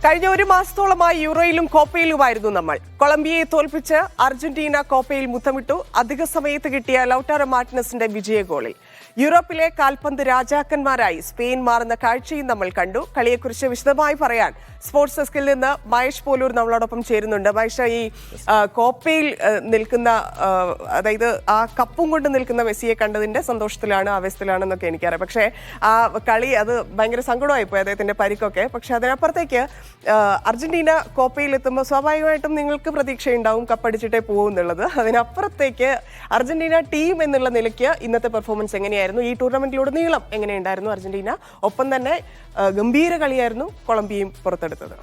കഴിഞ്ഞ ഒരു മാസത്തോളമായി യൂറോയിലും കോപ്പയിലുമായിരുന്നു നമ്മൾ. കൊളംബിയയെ തോൽപ്പിച്ച് അർജന്റീന കോപ്പയിൽ മുത്തമിട്ടു. അധിക സമയത്ത് കിട്ടിയ ലൗട്ടാരോ മാർട്ടിനസിന്റെ വിജയ ഗോളിൽ യൂറോപ്പിലെ കാൽപന്ത് രാജാക്കന്മാരായി സ്പെയിൻ മാറുന്ന കാഴ്ചയും നമ്മൾ കണ്ടു. കളിയെക്കുറിച്ച് വിശദമായി പറയാൻ സ്പോർട്സ് ഡെസ്കിൽ നിന്ന് മഹേഷ് പോലൂർ നമ്മളോടൊപ്പം ചേരുന്നുണ്ട്. മഹേഷ്, ഈ കോപ്പയിൽ നിൽക്കുന്ന, അതായത് ആ കപ്പും കൊണ്ട് നിൽക്കുന്ന മെസ്സിയെ കണ്ടതിന്റെ സന്തോഷത്തിലാണ്, ആവേശത്തിലാണെന്നൊക്കെ എനിക്കറിയാം. പക്ഷേ ആ കളി അത് ഭയങ്കര സങ്കടമായിപ്പോയി, അദ്ദേഹത്തിന്റെ പരിക്കൊക്കെ. പക്ഷെ അതിനപ്പുറത്തേക്ക് അർജന്റീന കോപ്പയിൽ എത്തുമ്പോൾ സ്വാഭാവികമായിട്ടും നിങ്ങൾക്ക് പ്രതീക്ഷയുണ്ടാവും കപ്പടിച്ചിട്ടേ പോകും എന്നുള്ളത്. അതിനപ്പുറത്തേക്ക് അർജന്റീന ടീം എന്നുള്ള നിലയ്ക്ക് ഇന്നത്തെ പെർഫോമൻസ് എങ്ങനെയായിരുന്നു? ഈ ടൂർണമെന്റിലുടനീളം എങ്ങനെയുണ്ടായിരുന്നു അർജന്റീന? ഒപ്പം തന്നെ ഗംഭീര കളിയായിരുന്നു കൊളംബിയയും പുറത്തെടുത്തത്.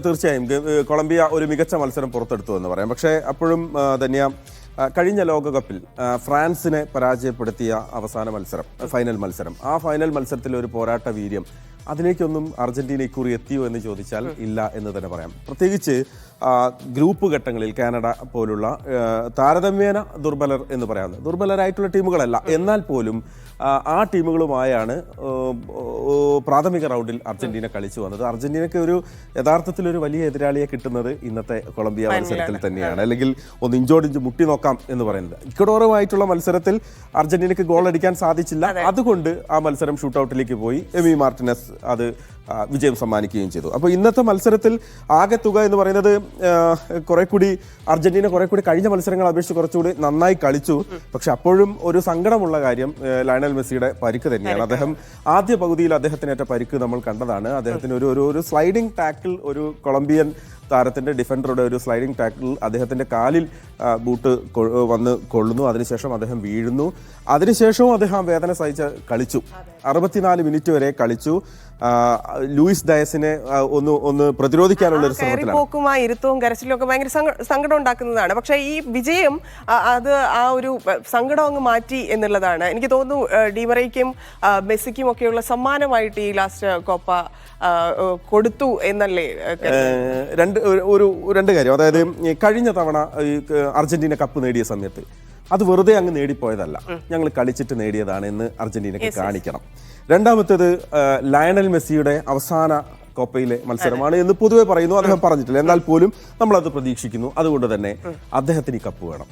തീർച്ചയായും കൊളംബിയ ഒരു മികച്ച മത്സരം പുറത്തെടുത്തു എന്ന് പറയാം. പക്ഷേ അപ്പോഴും ധന്യ, കഴിഞ്ഞ ലോകകപ്പിൽ ഫ്രാൻസിനെ പരാജയപ്പെടുത്തിയ അവസാന മത്സരം, ഫൈനൽ മത്സരം, ആ ഫൈനൽ മത്സരത്തിൽ ഒരു പോരാട്ട വീര്യം, അതിലേക്കൊന്നും അർജന്റീന ഇക്കുറി എത്തിയോ എന്ന് ചോദിച്ചാൽ ഇല്ല എന്ന് തന്നെ പറയാം. പ്രത്യേകിച്ച് ഗ്രൂപ്പ് ഘട്ടങ്ങളിൽ കാനഡ പോലുള്ള താരതമ്യേന ദുർബലർ എന്ന് പറയാവുന്നത്, ദുർബലരായിട്ടുള്ള ടീമുകളല്ല, എന്നാൽ പോലും ആ ടീമുകളുമായാണ് പ്രാഥമിക റൗണ്ടിൽ അർജന്റീന കളിച്ചു വന്നത്. അർജന്റീനയ്ക്ക് യഥാർത്ഥത്തിൽ ഒരു വലിയ എതിരാളിയെ കിട്ടുന്നത് ഇന്നത്തെ കൊളംബിയ മത്സരത്തിൽ തന്നെയാണ്. അല്ലെങ്കിൽ ഒന്ന് ഇഞ്ചോടിഞ്ച് മുട്ടി നോക്കാം എന്ന് പറയുന്നത്. ഇക്വഡോറുമായിട്ടുള്ള മത്സരത്തിൽ അർജന്റീനയ്ക്ക് ഗോൾ അടിക്കാൻ സാധിച്ചില്ല. അതുകൊണ്ട് ആ മത്സരം ഷൂട്ടൌട്ടിലേക്ക് പോയി. എമി മാർട്ടിനസ് അത് വിജയം സമ്മാനിക്കുകയും ചെയ്തു. അപ്പോൾ ഇന്നത്തെ മത്സരത്തിൽ ആകെ തുക എന്ന് പറയുന്നത് അർജന്റീന കുറെ കൂടി കഴിഞ്ഞ മത്സരങ്ങൾ അപേക്ഷിച്ച് കുറച്ചുകൂടി നന്നായി കളിച്ചു. പക്ഷെ അപ്പോഴും ഒരു സങ്കടമുള്ള കാര്യം ലയണൽ മെസ്സിയുടെ പരിക്ക് തന്നെയാണ്. അദ്ദേഹം ആദ്യ പകുതിയിൽ അദ്ദേഹത്തിനേറ്റ പരിക്ക് നമ്മൾ കണ്ടതാണ്. അദ്ദേഹത്തിന് ഒരു സ്ലൈഡിംഗ് ടാക്കിൾ, ഒരു കൊളംബിയൻ താരത്തിന്റെ ഡിഫൻഡറുടെ ഒരു സ്ലൈഡിംഗ് ടാക്കിൾ അദ്ദേഹത്തിന്റെ കാലിൽ ബൂട്ട് വന്ന് കൊള്ളുന്നു. അതിനുശേഷം അദ്ദേഹം വീഴുന്നു. അതിനുശേഷവും അദ്ദേഹം വേദന സഹിച്ച് കളിച്ചു. 64 മിനിറ്റ് വരെ കളിച്ചു. ലൂയിസ് ഡയസിനെ ഒന്ന് പ്രതിരോധിക്കാനുള്ള ഒരു ശ്രമത്തിലാണ്. ഇരുത്തവും കരച്ചിലും ഒക്കെ ഭയങ്കര സങ്കടം ഉണ്ടാക്കുന്നതാണ്. പക്ഷെ ഈ വിജയം അത് ആ ഒരു സങ്കടം അങ്ങ് മാറ്റി എന്നുള്ളതാണ്. എനിക്ക് തോന്നുന്നു ഡിമറയ്ക്കും മെസ്സിക്കും ഒക്കെയുള്ള സമ്മാനമായിട്ട് ഈ ലാസ്റ്റ് കോപ്പ കൊടുത്തു എന്നല്ലേ? രണ്ട് കാര്യം. അതായത് കഴിഞ്ഞ തവണ അർജന്റീന കപ്പ് നേടിയ സമയത്ത് അത് വെറുതെ അങ്ങ് നേടിപ്പോയതല്ല, ഞങ്ങൾ കളിച്ചിട്ട് നേടിയതാണ് എന്ന് അർജന്റീനയ്ക്ക് കാണിക്കണം. രണ്ടാമത്തേത് ലയണൽ മെസ്സിയുടെ അവസാന കോപ്പയിലെ മത്സരമാണ് എന്ന് പൊതുവെ പറയുന്നു. അദ്ദേഹം പറഞ്ഞിട്ടില്ല, എന്നാൽ പോലും നമ്മളത് പ്രതീക്ഷിക്കുന്നു. അതുകൊണ്ട് തന്നെ അദ്ദേഹത്തിന് ഈ കപ്പ് വേണം.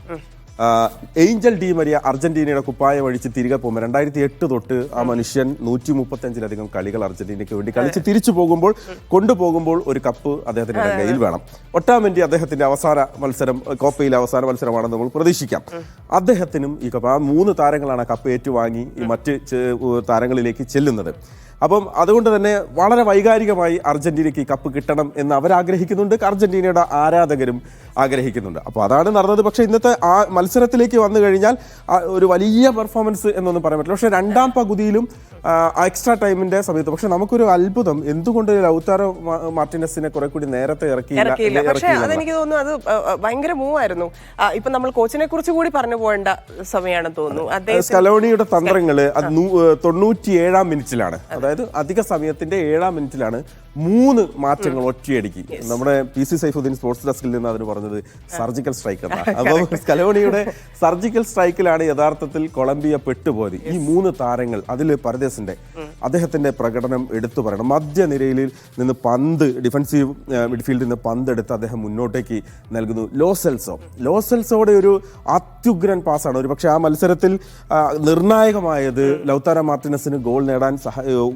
ഏഞ്ചൽ ഡി മരിയ അർജന്റീനയുടെ കുപ്പായം അഴിച്ച് തിരികെ പോകുമ്പോൾ 2008 തൊട്ട് ആ മനുഷ്യൻ 135-ലധികം കളികൾ അർജന്റീനയ്ക്ക് വേണ്ടി കളിച്ച് തിരിച്ചു കൊണ്ടുപോകുമ്പോൾ ഒരു കപ്പ് അദ്ദേഹത്തിന്റെ കയ്യിൽ വേണം. ഒട്ടാമെന്റി അദ്ദേഹത്തിന്റെ അവസാന മത്സരം, കോപ്പയിലെ അവസാന മത്സരമാണെന്ന് നമ്മൾ പ്രതീക്ഷിക്കാം. അദ്ദേഹത്തിനും ഈ കപ്പ്, ആ 3 താരങ്ങളാണ് കപ്പ് ഏറ്റുവാങ്ങി ഈ മറ്റ് താരങ്ങളിലേക്ക് ചെല്ലുന്നത്. അപ്പം അതുകൊണ്ട് തന്നെ വളരെ വൈകാരികമായി അർജന്റീനയ്ക്ക് ഈ കപ്പ് കിട്ടണം എന്ന് അവരാഗ്രഹിക്കുന്നുണ്ട്. അർജന്റീനയുടെ ആരാധകരും ആഗ്രഹിക്കുന്നുണ്ട്. അപ്പോൾ അതാണ് നടന്നത്. പക്ഷേ ഇന്നത്തെ ആ മത്സരത്തിലേക്ക് വന്നു കഴിഞ്ഞാൽ ഒരു വലിയ പെർഫോമൻസ് എന്നൊന്നും പറയാൻ പറ്റില്ല. പക്ഷേ രണ്ടാം പകുതിയിലും എക്സ്ട്രാ ടൈമിന്റെ സമയത്ത് പക്ഷെ നമുക്കൊരു അത്ഭുതം, എന്തുകൊണ്ട് ലൗട്ടാരോ മാർട്ടിനസിനെ കുറെ കൂടി നേരത്തെ ഇറക്കിയില്ല? പക്ഷേ അതെനിക്ക് തോന്നുന്നു അത് ഭയങ്കര മൂവായിരുന്നു. ഇപ്പൊ നമ്മൾ കോച്ചിനെ കുറിച്ച് കൂടി പറഞ്ഞു പോകേണ്ട സമയമാണെന്ന് തോന്നുന്നു. സ്കലോണിയുടെ തന്ത്രങ്ങള് അത് 97-ാം മിനിറ്റിലാണ്, അതായത് അധിക സമയത്തിന്റെ 7-ാം മിനിറ്റിലാണ് 3 മാറ്റങ്ങൾ ഒറ്റയടിക്ക്. നമ്മുടെ PC സൈഫുദ്ദീൻ സ്പോർട്സ് ഡെസ്കിൽ നിന്ന് അതിന് പറഞ്ഞത് സർജിക്കൽ സ്ട്രൈക്ക് എന്നാണ്. അപ്പോൾ സ്കലോണിയുടെ സർജിക്കൽ സ്ട്രൈക്കിലാണ് യഥാർത്ഥത്തിൽ കൊളംബിയ പെട്ടുപോയത്. ഈ 3 താരങ്ങൾ, അതിൽ പരദേശിന്റെ അദ്ദേഹത്തിന്റെ പ്രകടനം എടുത്തു പറയണം. മധ്യനിരയിൽ നിന്ന് പന്ത്, ഡിഫൻസീവ് മിഡ്ഫീൽഡിൽ നിന്ന് പന്ത് എടുത്ത് അദ്ദേഹം മുന്നോട്ടേക്ക് നൽകുന്നു. ലോസെൽസോയുടെ ഒരു അത്യുഗ്രൻ പാസ്സാണ് ഒരു പക്ഷേ ആ മത്സരത്തിൽ നിർണായകമായത്. ലൗട്ടാരോ മാർട്ടിനസിന് ഗോൾ നേടാൻ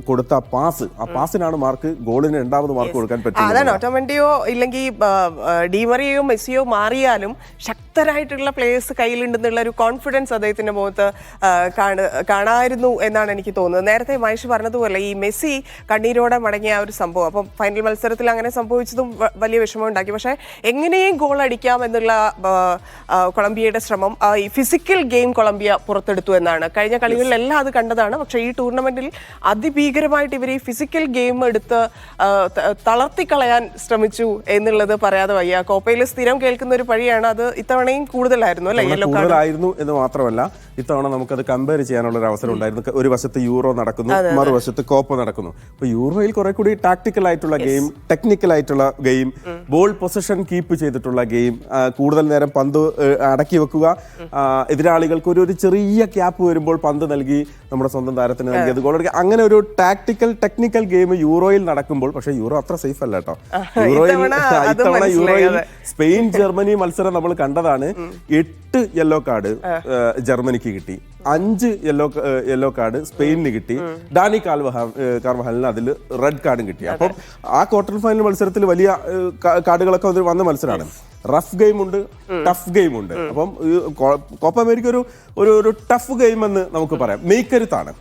കൊടുത്ത പാസ്, ആ പാസിനാണ് മാർക്ക്, ഗോളിന് 2ാമത് മാർക്ക് കൊടുക്കാൻ പറ്റും. അതാണ് ഓട്ടോമെന്റിയോ ഇല്ലെങ്കിൽ ഡിമറിയോ മെസ്സിയോ മാറിയാലും ശക്തരായിട്ടുള്ള പ്ലേയേഴ്സ് കയ്യിലുണ്ടെന്നുള്ള ഒരു കോൺഫിഡൻസ് അദ്ദേഹത്തിന്റെ മുഖത്ത് കാണായിരുന്നു എന്നാണ് എനിക്ക് തോന്നുന്നത്. നേരത്തെ മഹേഷ് പറഞ്ഞതുപോലെ ഈ മെസ്സി കണ്ണീരോടെ മടങ്ങിയ ആ ഒരു സംഭവം, അപ്പം ഫൈനൽ മത്സരത്തിൽ അങ്ങനെ സംഭവിച്ചതും വലിയ വിഷമം ഉണ്ടാക്കി. പക്ഷേ എങ്ങനെയും ഗോൾ അടിക്കാം എന്നുള്ള കൊളംബിയയുടെ ശ്രമം, ഈ ഫിസിക്കൽ ഗെയിം കൊളംബിയ പുറത്തെടുത്തു എന്നാണ്. കഴിഞ്ഞ കളികളിലെല്ലാം അത് കണ്ടതാണ്. പക്ഷേ ഈ ടൂർണമെന്റിൽ അതിഭീകരമായിട്ട് ഇവർ ഈ ഫിസിക്കൽ ഗെയിം എടുത്ത് തളർത്തിക്കളയാൻ ശ്രമിച്ചു എന്നുള്ളത് പറയാതെ വയ്യ. കോപ്പയിൽ സ്ഥിരം കേൾക്കുന്ന ഒരു പഴിയാണ് അത്. ഇത്തവണ ഇത്തവണയും കൂടുതലായിരുന്നു അല്ലെ യെല്ലോ കാർഡ്? കൂടുതലായിരുന്നു എന്ന് മാത്രമല്ല, ഇത്തവണ നമുക്കത് കമ്പയർ ചെയ്യാനുള്ള ഒരു അവസരം ഉണ്ടായിരുന്നു. ഒരു വശത്ത് യൂറോ നടക്കുന്നു, മറുവശത്ത് കോപ്പ നടക്കുന്നു. അപ്പൊ യൂറോയിൽ കുറെ കൂടി ടാക്ടിക്കൽ ആയിട്ടുള്ള ഗെയിം, ടെക്നിക്കൽ ആയിട്ടുള്ള ഗെയിം, ബോൾ പൊസിഷൻ കീപ്പ് ചെയ്തിട്ടുള്ള ഗെയിം, കൂടുതൽ നേരം പന്ത് അടക്കി വെക്കുക, എതിരാളികൾക്ക് ഒരു ചെറിയ ക്യാപ്പ് വരുമ്പോൾ പന്ത് നൽകി നമ്മുടെ സ്വന്തം താരത്തിന് നൽകി അത് ഗോൾ അടിക്കുക, അങ്ങനെ ഒരു ടാക്ടിക്കൽ ടെക്നിക്കൽ ഗെയിം യൂറോയിൽ നടക്കുമ്പോൾ, പക്ഷേ യൂറോ അത്ര സേഫ് അല്ല കേട്ടോ. ഇത്തവണ യൂറോയിൽ സ്പെയിൻ ജർമ്മനി മത്സരം നമ്മൾ കണ്ടതാണ്. 8 യെല്ലോ കാർഡ് ജർമ്മനിക്ക് കിട്ടി, 5 യെല്ലോ കാർഡ് സ്പെയിനിന് കിട്ടി, ഡാനി കാർവഹാലിന് അതിൽ റെഡ് കാർഡും കിട്ടി. അപ്പം ആ ക്വാർട്ടർ ഫൈനൽ മത്സരത്തിൽ വലിയ കാർഡുകളൊക്കെ വന്ന മത്സരമാണ്. റഫ് ഗെയിം ഉണ്ട്, ടഫ് ഗെയിം ഉണ്ട്. അപ്പം കോപ്പ അമേരിക്ക ഒരു ടഫ് ഗെയിം എന്ന് നമുക്ക് പറയാം. മെയ്ക്കരുത്താണ്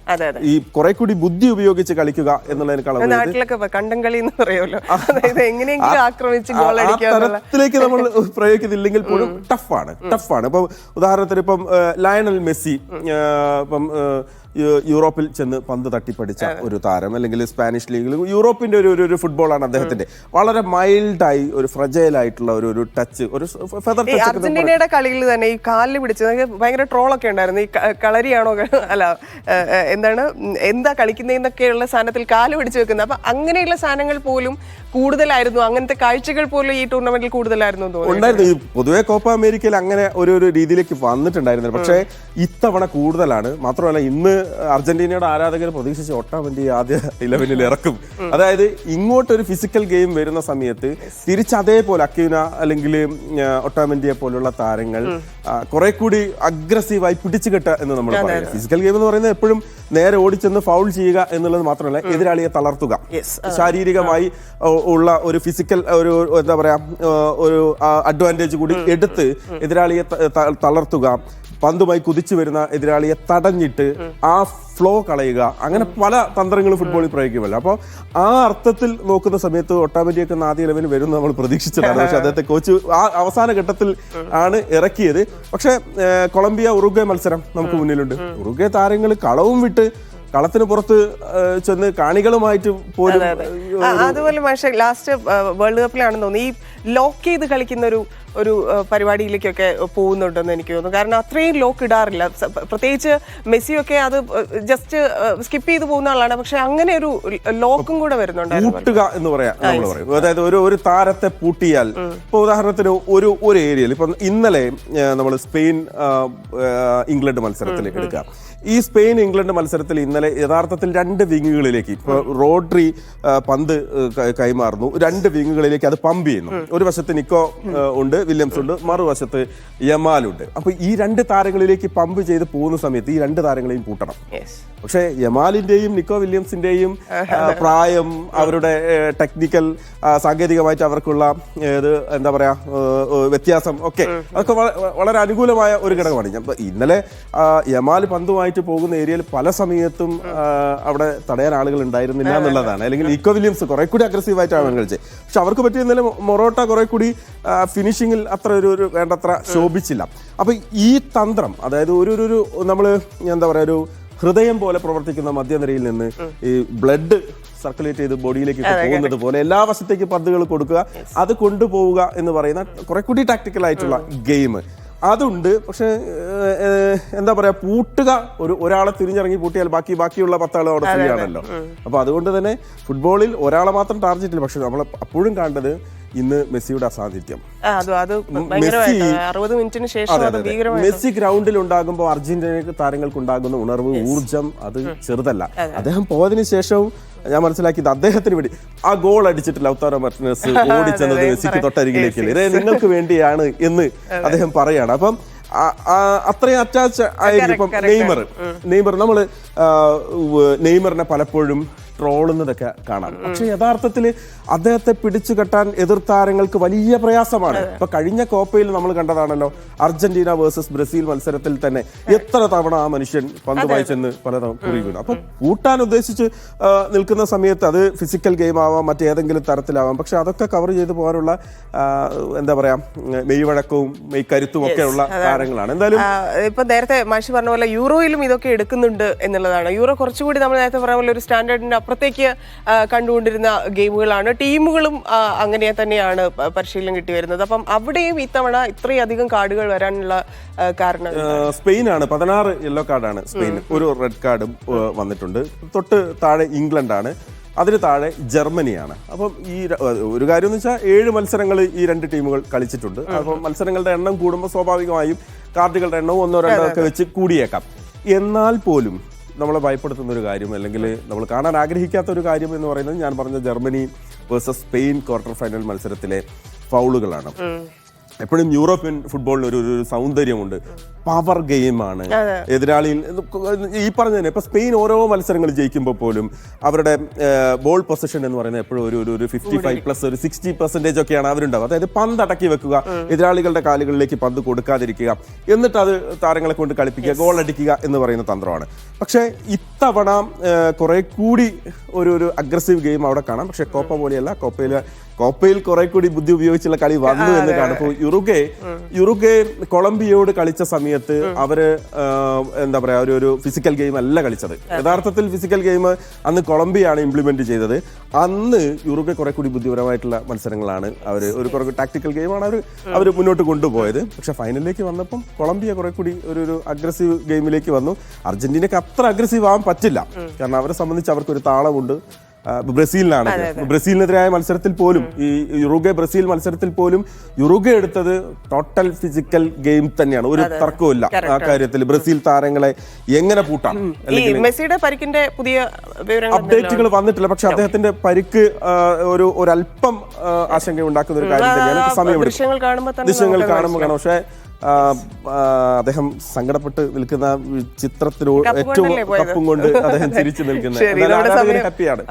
ഈ കുറെ കൂടി ബുദ്ധി ഉപയോഗിച്ച് കളിക്കുക എന്നുള്ളതിനേക്കാളും തരത്തിലേക്ക് നമ്മൾ പ്രയോഗിക്കുന്നില്ലെങ്കിൽ പോലും ടഫാണ്. ഇപ്പം ഉദാഹരണത്തിന് ഇപ്പം ലയണൽ മെസ്സി ഇപ്പം യൂറോപ്പിൽ ചെന്ന് പന്ത് തട്ടിപ്പടിച്ച ഒരു താരം, അല്ലെങ്കിൽ സ്പാനിഷ് ലീഗിൽ യൂറോപ്പിന്റെ ഒരു ഫുട്ബോളാണ് അദ്ദേഹത്തിന്റെ. വളരെ മൈൽഡായി ഒരു ഫ്രജൈൽ ആയിട്ടുള്ള ഒരു ടച്ച്, ഒരു ഫെദർ ടച്ച്. അർജന്റീനയുടെ കളിയിൽ തന്നെ ഈ കാലിൽ പിടിച്ചത് ഭയങ്കര ട്രോളൊക്കെ ഉണ്ടായിരുന്നു. ഈ കളരിയാണോ അല്ല എന്താ കളിക്കുന്നതെന്നൊക്കെയുള്ള സാധനത്തിൽ കാല് പിടിച്ചു വെക്കുന്നത്. അപ്പൊ അങ്ങനെയുള്ള സാധനങ്ങൾ പോലും കൂടുതലായിരുന്നു, അങ്ങനത്തെ കാഴ്ചകൾ പോലും ഈ ടൂർണമെന്റിൽ കൂടുതലായിരുന്നു ഉണ്ടായിരുന്നു. പൊതുവെ കോപ്പ അമേരിക്കയിൽ അങ്ങനെ ഒരു രീതിയിലേക്ക് വന്നിട്ടുണ്ടായിരുന്നു. പക്ഷേ ഇത്തവണ കൂടുതലാണ്. മാത്രമല്ല, ഇന്ന് അർജന്റീനയുടെ ആരാധകർ പ്രതീക്ഷിച്ച് ഒട്ടാമെന്റി ആദ്യ 11-ൽ ഇറക്കും. അതായത് ഇങ്ങോട്ടൊരു ഫിസിക്കൽ ഗെയിം വരുന്ന സമയത്ത് തിരിച്ച് അതേപോലെ അക്യൂന അല്ലെങ്കിൽ ഒട്ടാമെന്റിയെ പോലുള്ള താരങ്ങൾ കുറെ കൂടി അഗ്രസീവായി പിടിച്ചുകെട്ടുക എന്ന് നമ്മൾ പറയുന്നത്. ഫിസിക്കൽ ഗെയിം എന്ന് പറയുന്നത് എപ്പോഴും നേരെ ഓടിച്ചെന്ന് ഫൗൾ ചെയ്യുക എന്നുള്ളത് മാത്രമല്ല, എതിരാളിയെ തളർത്തുക, ശാരീരികമായി ഉള്ള ഒരു ഫിസിക്കൽ എന്താ പറയാ ഒരു അഡ്വാൻറ്റേജ് കൂടി എടുത്ത് എതിരാളിയെ തളർത്തുക, പന്തുമായി കുതിച്ചു വരുന്ന എതിരാളിയെ തടഞ്ഞിട്ട് ആ ഫ്ലോ കളയുക, അങ്ങനെ പല തന്ത്രങ്ങളും ഫുട്ബോളിൽ പ്രയോഗിക്കുമല്ലോ. അപ്പോൾ ആ അർത്ഥത്തിൽ നോക്കുന്ന സമയത്ത് ഒട്ടാമെന്റിയൊക്കെ ആദ്യ 11 വരും നമ്മൾ പ്രതീക്ഷിച്ചതാണ്. പക്ഷെ അദ്ദേഹത്തെ കോച്ച് ആ അവസാന ഘട്ടത്തിൽ ആണ് ഇറക്കിയത്. പക്ഷെ കൊളംബിയ ഉറുഗ്വേ മത്സരം നമുക്ക് മുന്നിലുണ്ട്. ഉറുഗ്വേ താരങ്ങൾ കളവും വിട്ട് കളത്തിന് പുറത്ത് ചെന്ന് കാണികളുമായിട്ട് പോലും. അതുപോലെ പക്ഷേ ലാസ്റ്റ് വേൾഡ് കപ്പിലാണെന്ന് തോന്നുന്നു ഈ ലോക്ക് ചെയ്ത് കളിക്കുന്ന ഒരു പരിപാടിയിലേക്കൊക്കെ പോകുന്നുണ്ടെന്ന് എനിക്ക് തോന്നുന്നു. കാരണം അത്രയും ലോക്ക് ഇടാറില്ല. പ്രത്യേകിച്ച് മെസ്സിയൊക്കെ അത് ജസ്റ്റ് സ്കിപ്പ് ചെയ്ത് പോകുന്ന ആളാണ്. പക്ഷെ അങ്ങനെ ഒരു ലോക്കും കൂടെ വരുന്നുണ്ട്. പൂട്ടുക എന്ന് പറയാം നമ്മൾ പറയും. അതായത് ഒരു താരത്തെ പൂട്ടിയാൽ, ഇപ്പൊ ഉദാഹരണത്തിന് ഒരു ഏരിയയിൽ ഇപ്പൊ ഇന്നലെ നമ്മൾ സ്പെയിൻ ഇംഗ്ലണ്ട് മത്സരത്തിൽ എടുക്കാം. ഈ സ്പെയിൻ ഇംഗ്ലണ്ട് മത്സരത്തിൽ ഇന്നലെ യഥാർത്ഥത്തിൽ 2 വിങ്ങുകളിലേക്ക് ഇപ്പൊ റോഡ്രി പന്ത് കൈമാറുന്നു, 2 വിങ്ങുകളിലേക്ക് അത് പമ്പ് ചെയ്യുന്നു. ഒരു വശത്ത് നിക്കോ ഉണ്ട്, വില്യംസ് ഉണ്ട്, മറുവശത്ത് യമാലുണ്ട്. അപ്പൊ ഈ 2 താരങ്ങളിലേക്ക് പമ്പ് ചെയ്ത് പോകുന്ന സമയത്ത് ഈ 2 താരങ്ങളെയും പൂട്ടണം. പക്ഷെ യമാലിന്റെയും നിക്കോ വില്യംസിന്റെയും പ്രായം, അവരുടെ ടെക്നിക്കൽ സാങ്കേതികമായിട്ട് അവർക്കുള്ള എന്താ പറയാ വ്യത്യാസം ഒക്കെ അതൊക്കെ വളരെ അനുകൂലമായ ഒരു ഘടകമാണ്. ഇന്നലെ യമാൽ പന്തുമായിട്ട് പോകുന്ന ഏരിയയിൽ പല സമയത്തും അവിടെ തടയാൻ ആളുകൾ ഉണ്ടായിരുന്നില്ല എന്നുള്ളതാണ്. അല്ലെങ്കിൽ നിക്കോ വില്യംസ് കുറെ കൂടി അഗ്രസീവായിട്ടാണ് കളിച്ചത്. പക്ഷെ അവർക്ക് പറ്റിയ ഇന്നലെ മൊറോട്ട കുറെ കൂടി ഫിനിഷിങ്ങിൽ അത്ര ഒരു വേണ്ടത്ര ശോഭിച്ചില്ല. അപ്പൊ ഈ തന്ത്രം, അതായത് ഒരു നമ്മള് എന്താ പറയാ ഒരു ഹൃദയം പോലെ പ്രവർത്തിക്കുന്ന മധ്യനിരയിൽ നിന്ന് ഈ ബ്ലഡ് സർക്കുലേറ്റ് ചെയ്ത് ബോഡിയിലേക്ക് പോകുന്നത് പോലെ എല്ലാ വശത്തേക്ക് പന്തുകൾ കൊടുക്കുക, അത് കൊണ്ടുപോവുക എന്ന് പറയുന്ന കുറെ കൂടി ടാക്ടിക്കൽ ആയിട്ടുള്ള ഗെയിം അതുണ്ട്. പക്ഷെ എന്താ പറയാ പൂട്ടുക, ഒരാളെ തിരിഞ്ഞിറങ്ങി പൂട്ടിയാൽ ബാക്കിയുള്ള 10 ആളും അവിടെ ഫ്രീ ആണല്ലോ. അപ്പൊ അതുകൊണ്ട് തന്നെ ഫുട്ബോളിൽ ഒരാളെ മാത്രം ടാർഗറ്റില്ല. പക്ഷെ നമ്മൾ അപ്പോഴും കണ്ടത് ഇന്ന് മെസ്സിയുടെ അസാന്നിധ്യം. മെസ്സി ഗ്രൗണ്ടിൽ ഉണ്ടാകുമ്പോൾ അർജന്റീന താരങ്ങൾക്ക് ഉണ്ടാകുന്ന ഉണർവ്, ഊർജം അത് ചെറുതല്ല. അദ്ദേഹം പോയതിനു ശേഷവും ഞാൻ മനസ്സിലാക്കിയത് അദ്ദേഹത്തിന് വേണ്ടി ആ ഗോൾ അടിച്ചിട്ട് ലൗതാരോ മാർട്ടിനസ് ഓടിച്ചെന്നത് മെസ്സിക്ക് തൊട്ടരികിലേക്കില്ല, ഇത് നിങ്ങൾക്ക് വേണ്ടിയാണ് എന്ന് അദ്ദേഹം പറയാണ്. അപ്പം അത്രയും അറ്റാച്ച് ആയിരിക്കും. ഇപ്പം നെയ്മർ നമ്മള് നെയ്മറിനെ പലപ്പോഴും ട്രോളുന്നതൊക്കെ കാണാം. പക്ഷെ യഥാർത്ഥത്തിൽ അദ്ദേഹത്തെ പിടിച്ചു കെട്ടാൻ എതിർ താരങ്ങൾക്ക് വലിയ പ്രയാസമാണ്. ഇപ്പൊ കഴിഞ്ഞ കോപ്പയിൽ നമ്മൾ കണ്ടതാണല്ലോ, അർജന്റീന വേഴ്സസ് ബ്രസീൽ മത്സരത്തിൽ തന്നെ എത്ര തവണ ആ മനുഷ്യൻ പന്തുമായി ചെന്ന് പലതവണ കുറി വീണു. അപ്പൊ കൂട്ടാൻ ഉദ്ദേശിച്ച് നിൽക്കുന്ന സമയത്ത് അത് ഫിസിക്കൽ ഗെയിം ആവാം, മറ്റേതെങ്കിലും തരത്തിലാവാം. പക്ഷെ അതൊക്കെ കവർ ചെയ്ത് പോകാനുള്ള എന്താ പറയാ മെയ്വഴക്കവും മെയ്ക്കരുത്തും ഒക്കെ ഉള്ള താരങ്ങളാണ്. എന്തായാലും ഇപ്പൊ നേരത്തെ മാഷി പറഞ്ഞ പോലെ യൂറോയിലും ഇതൊക്കെ എടുക്കുന്നുണ്ട് എന്നുള്ളതാണ്. യൂറോ കുറച്ചുകൂടി നമ്മൾ നേരത്തെ പറഞ്ഞ പോലെ ഒരു സ്റ്റാൻഡേർഡിന്റെ അപ്പുറത്തേക്ക് കണ്ടുകൊണ്ടിരുന്ന ഗെയിമുകളാണ്. ടീമുകളും അങ്ങനെ തന്നെയാണ് പരിശീലനം കിട്ടി വരുന്നത്. അപ്പം അവിടെയും ഇത്തവണ ഇത്രയധികം കാർഡുകൾ വരാനുള്ള കാരണം സ്പെയിനാണ്. 16 യെല്ലോ കാർഡാണ് സ്പെയിൻ, ഒരു റെഡ് കാർഡും വന്നിട്ടുണ്ട്. തൊട്ട് താഴെ ഇംഗ്ലണ്ടാണ്, അതിന് താഴെ ജർമ്മനിയാണ്. അപ്പം ഈ ഒരു കാര്യം എന്ന് വെച്ചാൽ 7 മത്സരങ്ങൾ ഈ 2 ടീമുകൾ കളിച്ചിട്ടുണ്ട്. അപ്പം മത്സരങ്ങളുടെ എണ്ണം കൂടുമ്പോൾ സ്വാഭാവികമായും കാർഡുകളുടെ എണ്ണവും 1 2 ഒക്കെ വെച്ച് കൂടിയേക്കാം. എന്നാൽ പോലും നമ്മളെ ഭയപ്പെടുത്തുന്ന ഒരു കാര്യം, അല്ലെങ്കിൽ നമ്മൾ കാണാൻ ആഗ്രഹിക്കാത്ത ഒരു കാര്യം എന്ന് പറയുന്നത് ഞാൻ പറഞ്ഞ Germany versus Spain quarter final മത്സരത്തിലെ ഫൗളുകളാണ്. എപ്പോഴും യൂറോപ്യൻ ഫുട്ബോളിന് ഒരു സൗന്ദര്യമുണ്ട്, പവർ ഗെയിമാണ്. എതിരാളിയിൽ ഈ പറഞ്ഞ തന്നെ ഇപ്പൊ സ്പെയിൻ ഓരോ മത്സരങ്ങൾ ജയിക്കുമ്പോൾ പോലും അവരുടെ ബോൾ പൊസിഷൻ എന്ന് പറയുന്നത് എപ്പോഴും ഒരു 55+ ഒരു 60% ഒക്കെയാണ് അവരുണ്ടാവുക. അതായത് പന്ത് അടക്കി വെക്കുക, എതിരാളികളുടെ കാലുകളിലേക്ക് പന്ത് കൊടുക്കാതിരിക്കുക, എന്നിട്ട് അത് താരങ്ങളെ കൊണ്ട് കളിപ്പിക്കുക, ഗോൾ അടിക്കുക എന്ന് പറയുന്ന തന്ത്രമാണ്. പക്ഷേ ഇത്തവണ കുറെ കൂടി ഒരു അഗ്രസീവ് ഗെയിം അവിടെ കാണാം. പക്ഷെ കോപ്പ പോലെയല്ല, കോപ്പയിൽ കുറെ കൂടി ബുദ്ധി ഉപയോഗിച്ചുള്ള കളി വന്നു എന്ന് കാണുമ്പോൾ യുറുഗെ കൊളംബിയയോട് കളിച്ച സമയത്ത് അവര് എന്താ പറയാ ഒരു ഫിസിക്കൽ ഗെയിം അല്ല കളിച്ചത്. യഥാർത്ഥത്തിൽ ഫിസിക്കൽ ഗെയിം അന്ന് കൊളംബിയാണ് ഇംപ്ലിമെന്റ് ചെയ്തത്. അന്ന് യുറുഗെ കുറെ കൂടി ബുദ്ധിപരമായിട്ടുള്ള മത്സരങ്ങളാണ് ഒരു കുറെ ടാക്ടിക്കൽ ഗെയിമാണ് അവർ മുന്നോട്ട് കൊണ്ടുപോയത്. പക്ഷെ ഫൈനലിലേക്ക് വന്നപ്പം കൊളംബിയ കുറെ കൂടി ഒരു അഗ്രസീവ് ഗെയിമിലേക്ക് വന്നു. അർജന്റീനക്ക് അത്ര അഗ്രസീവ് ആവാൻ പറ്റില്ല, കാരണം അവരെ സംബന്ധിച്ച് അവർക്കൊരു താളമുണ്ട്. ബ്രസീലിനാണ്, ബ്രസീലിനെതിരായ മത്സരത്തിൽ പോലും ഈ യുറുഗെ ബ്രസീൽ മത്സരത്തിൽ പോലും യുറുഗെ എടുത്തത് ടോട്ടൽ ഫിസിക്കൽ ഗെയിം തന്നെയാണ്, ഒരു തർക്കവും ആ കാര്യത്തിൽ. ബ്രസീൽ താരങ്ങളെ എങ്ങനെ പൂട്ടാം. മെസ്സിയുടെ പരിക്കിന്റെ പുതിയ അപ്ഡേറ്റുകൾ വന്നിട്ടില്ല, പക്ഷെ അദ്ദേഹത്തിന്റെ പരിക്ക് ഒരു അല്പം ആശങ്ക ഉണ്ടാക്കുന്ന ഒരു കാര്യം തന്നെയാണ്. സമയം ദൃശ്യങ്ങൾ കാണുമ്പോൾ കാണാം. പക്ഷേ അദ്ദേഹം സങ്കടപ്പെട്ട് നിൽക്കുന്ന ചിത്രത്തിലൂടെ ഏറ്റവും കപ്പും കൊണ്ട് അദ്ദേഹം ചിരിച്ചു നിൽക്കുന്നത് ഹാപ്പിയാണ്.